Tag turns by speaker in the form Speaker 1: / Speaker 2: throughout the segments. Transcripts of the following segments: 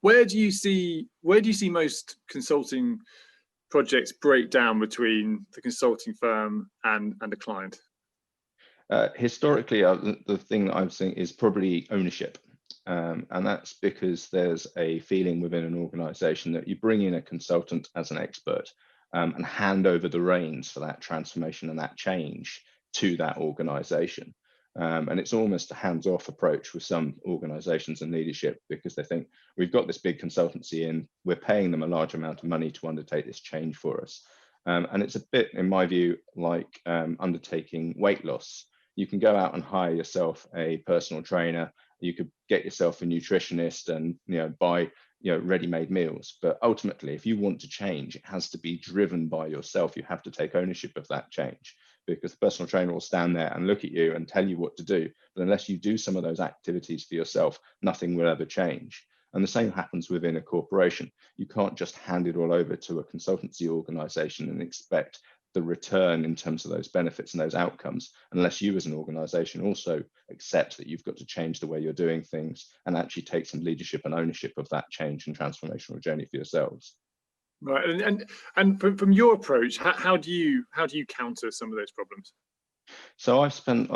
Speaker 1: Where do you see most consulting projects break down between the consulting firm and the client?
Speaker 2: Historically, the thing that I'm seeing is probably ownership. And that's because there's a feeling within an organization that you bring in a consultant as an expert and hand over the reins for that transformation and that change to that organization. And it's almost a hands-off approach with some organizations and leadership, because they think we've got this big consultancy in, we're paying them a large amount of money to undertake this change for us. And it's a bit, in my view, like undertaking weight loss. You can go out and hire yourself a personal trainer. You could get yourself a nutritionist and buy ready-made meals. But ultimately, if you want to change, it has to be driven by yourself. You have to take ownership of that change, because the personal trainer will stand there and look at you and tell you what to do. But unless you do some of those activities for yourself, nothing will ever change. And the same happens within a corporation. You can't just hand it all over to a consultancy organization and expect the return in terms of those benefits and those outcomes, unless you as an organization also accept that you've got to change the way you're doing things and actually take some leadership and ownership of that change and transformational journey for yourselves.
Speaker 1: Right, and from your approach, how do you counter some of those problems?
Speaker 2: So I've spent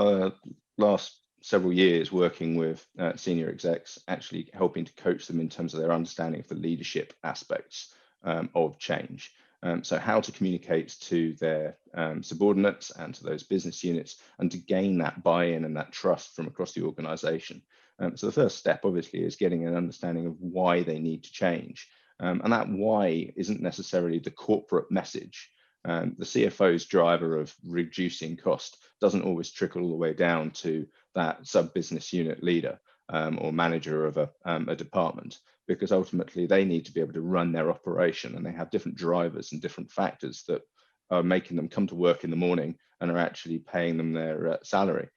Speaker 2: last several years working with senior execs, actually helping to coach them in terms of their understanding of the leadership aspects of change. So how to communicate to their subordinates and to those business units, and to gain that buy-in and that trust from across the organization. So the first step, obviously, is getting an understanding of why they need to change. And that why isn't necessarily the corporate message. The CFO's driver of reducing cost doesn't always trickle all the way down to that sub-business unit leader or manager of a department, because ultimately they need to be able to run their operation, and they have different drivers and different factors that are making them come to work in the morning and are actually paying them their salary.